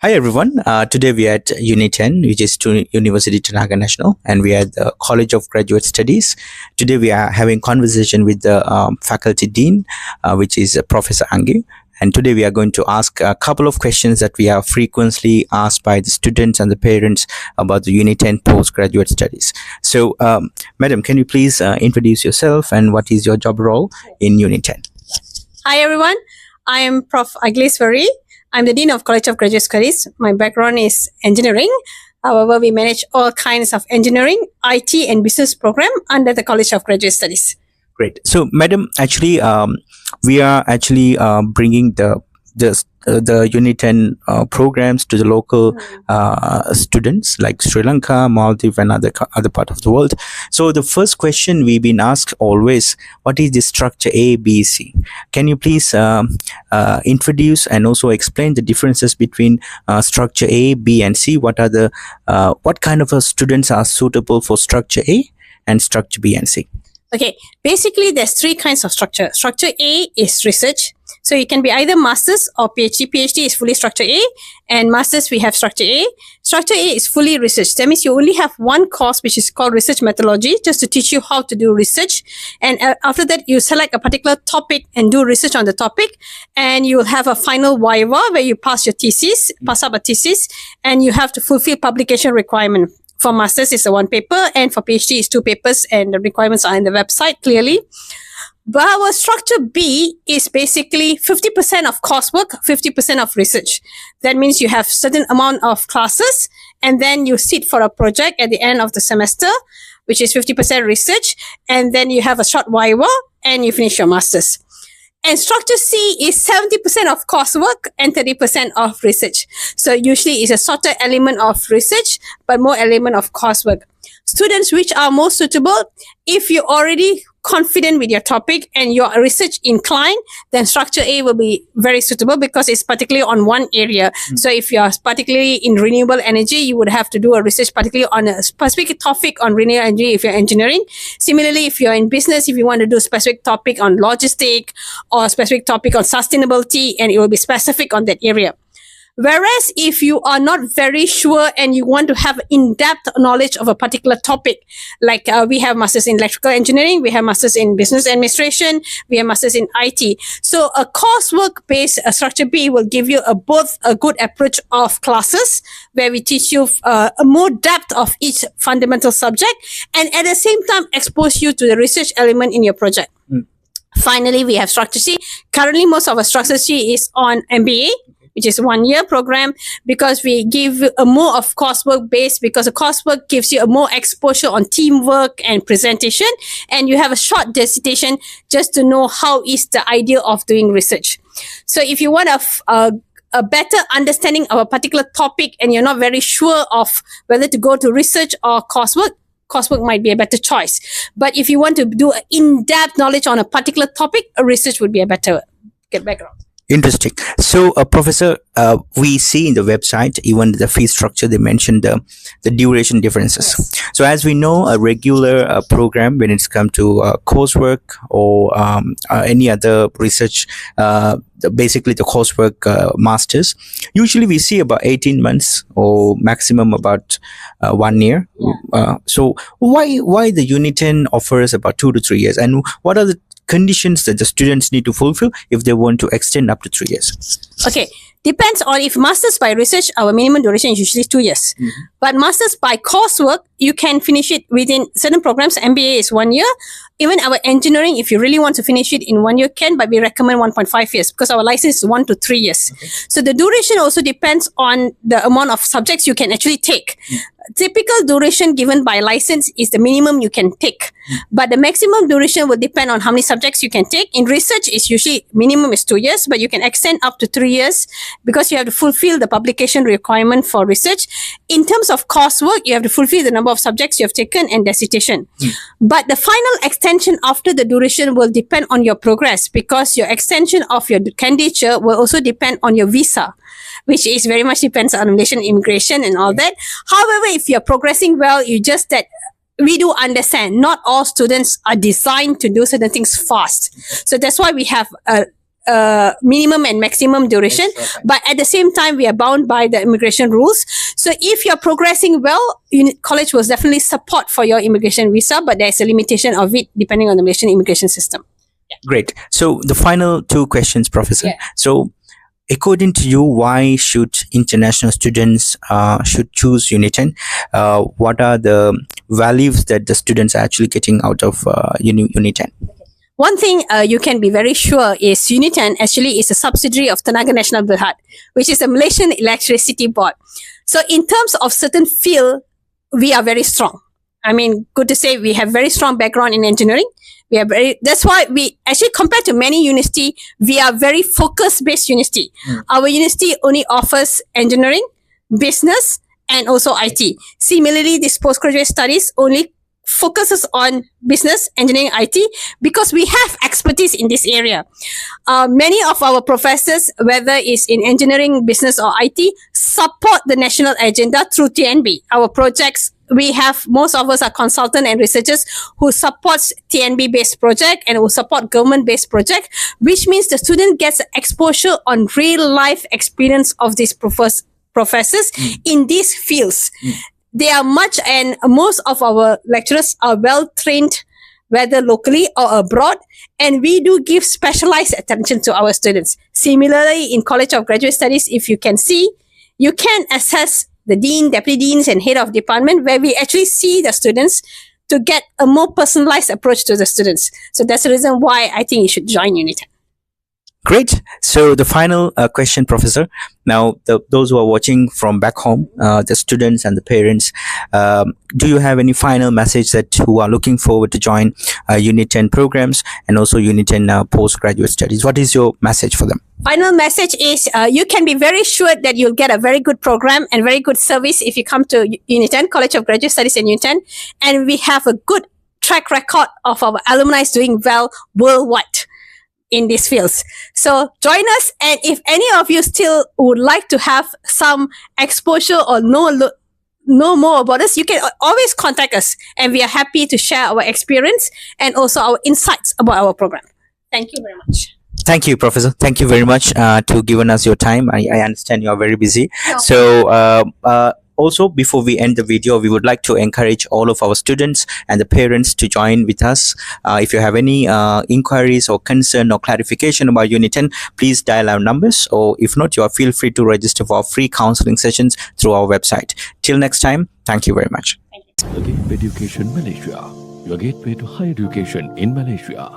Hi everyone. Today we are at UNITEN, which is Universiti Tenaga Nasional, and we are at the College of Graduate Studies. Today we are having conversation with the faculty dean, which is Professor Angu. And today we are going to ask a couple of questions that we are frequently asked by the students and the parents about the UNITEN postgraduate studies. So, Madam, can you please introduce yourself and what is your job role in UNITEN? Hi everyone, I am Prof. Agliswari. I'm the Dean of College of Graduate Studies. My background is engineering. However, we manage all kinds of engineering, IT and business program under the College of Graduate Studies. Great. So, Madam, actually, we are actually bringing the UNITEN programs to the local students like Sri Lanka, Maldives, and other part of the world. So the first question we've been asked always, what is the structure A, B, C? Can you please introduce and also explain the differences between structure A, B, and C? What are the what kind of students are suitable for structure A and structure B and C? Okay, basically there's three kinds of structure. Structure A is research. So it can be either master's or PhD. PhD is fully structure A, and master's we have structure A. Structure A is fully research. That means you only have one course which is called research methodology, just to teach you how to do research. And after that, you select a particular topic and do research on the topic. And you will have a final viva where you pass your thesis, pass up a thesis, and you have to fulfill publication requirement. For master's, it's a one paper, and for PhD, it's two papers, and the requirements are in the website clearly. But our structure B is basically 50% of coursework, 50% of research. That means you have certain amount of classes, and then you sit for a project at the end of the semester, which is 50% research, and then you have a short viva, and you finish your master's. And structure C is 70% of coursework and 30% of research. So usually it's a shorter element of research, but more element of coursework. Students which are more suitable, if you're already confident with your topic and you're research inclined, then structure A will be very suitable because it's particularly on one area. So if you're particularly in renewable energy, you would have to do a research particularly on a specific topic on renewable energy if you're engineering. Similarly, if you're in business, if you want to do a specific topic on logistic or a specific topic on sustainability, and it will be specific on that area. Whereas if you are not very sure and you want to have in-depth knowledge of a particular topic, like we have masters in electrical engineering, we have masters in business administration, we have masters in IT. So a coursework-based structure B will give you both a good approach of classes where we teach you a more depth of each fundamental subject, and at the same time expose you to the research element in your project. Finally, we have structure C. Currently, most of our structure C is on MBA, which is a 1-year program, because we give a more of coursework based, because the coursework gives you a more exposure on teamwork and presentation, and you have a short dissertation just to know how is the idea of doing research. So if you want a better understanding of a particular topic and you're not very sure of whether to go to research or coursework might be a better choice. But if you want to do in-depth knowledge on a particular topic, a research would be a better background. Interesting. So, Professor, we see in the website, even the fee structure, they mentioned the duration differences. Yes. So, as we know, a regular program, when it's come to coursework or any other research, basically the coursework masters, usually we see about 18 months or maximum about 1 year. Yeah. So, why the UNITEN offers about 2 to 3 years, and what are the conditions that the students need to fulfill if they want to extend up to 3 years? Okay, depends on if masters by research, our minimum duration is usually 2 years. But masters by coursework, you can finish it within certain programs. MBA is 1 year. Even our engineering, if you really want to finish it in 1 year, can, but we recommend 1.5 years because our license is 1 to 3 years. Okay. So the duration also depends on the amount of subjects you can actually take. Typical duration given by license is the minimum you can take, but the maximum duration will depend on how many subjects you can take. In research, it's usually minimum is 2 years, but you can extend up to 3 years because you have to fulfill the publication requirement for research. In terms of coursework, you have to fulfill the number of subjects you have taken and dissertation. But the final extension after the duration will depend on your progress, because your extension of your candidature will also depend on your visa, which is very much depends on Malaysian immigration and all that. However, if you're progressing well, we do understand not all students are designed to do certain things fast. So that's why we have minimum and maximum duration, but at the same time, we are bound by the immigration rules. So if you're progressing well, college will definitely support for your immigration visa, but there's a limitation of it depending on the Malaysian immigration system. Great. So the final two questions, Professor. Yeah. So according to you, why should international students should choose UNITEN? What are the values that the students are actually getting out of UNITEN? One thing you can be very sure is UNITEN actually is a subsidiary of Tenaga Nasional Berhad, which is a Malaysian electricity board. So in terms of certain field, we are very strong. I mean, good to say we have very strong background in engineering. That's why we actually, compared to many university, we are very focus-based university. Our university only offers engineering, business, and also IT. Similarly, this postgraduate studies only focuses on business, engineering, IT, because we have expertise in this area. Many of our professors, whether it's in engineering, business, or IT, support the national agenda through TNB. Our projects, we have, most of us are consultants and researchers who supports TNB-based project and who support government-based project, which means the student gets exposure on real-life experience of these professors in these fields. They are much, and most of our lecturers are well trained, whether locally or abroad, and we do give specialized attention to our students. Similarly, in College of Graduate Studies, if you can see, you can assess the dean, deputy deans, and head of department, where we actually see the students to get a more personalized approach to the students. So that's the reason why I think you should join UNITEN. Great. So the final question, Professor. Now, those who are watching from back home, the students and the parents, do you have any final message that who are looking forward to join UNITEN programs and also UNITEN postgraduate studies? What is your message for them? Final message is you can be very sure that you'll get a very good program and very good service if you come to UNITEN, College of Graduate Studies in UNITEN. And we have a good track record of our alumni doing well worldwide in these fields. So join us, and if any of you still would like to have some exposure or know more about us, you can always contact us, and we are happy to share our experience and also our insights about our program. Thank you very much. Thank you, Professor. Thank you very much to giving us your time. I understand you are very busy. No. So also, before we end the video, we would like to encourage all of our students and the parents to join with us. If you have any inquiries or concern or clarification about UNITEN, please dial our numbers, or if not, you are feel free to register for our free counseling sessions through our website. Till next time, thank you very much. Agape Education Malaysia, your gateway to higher education in Malaysia.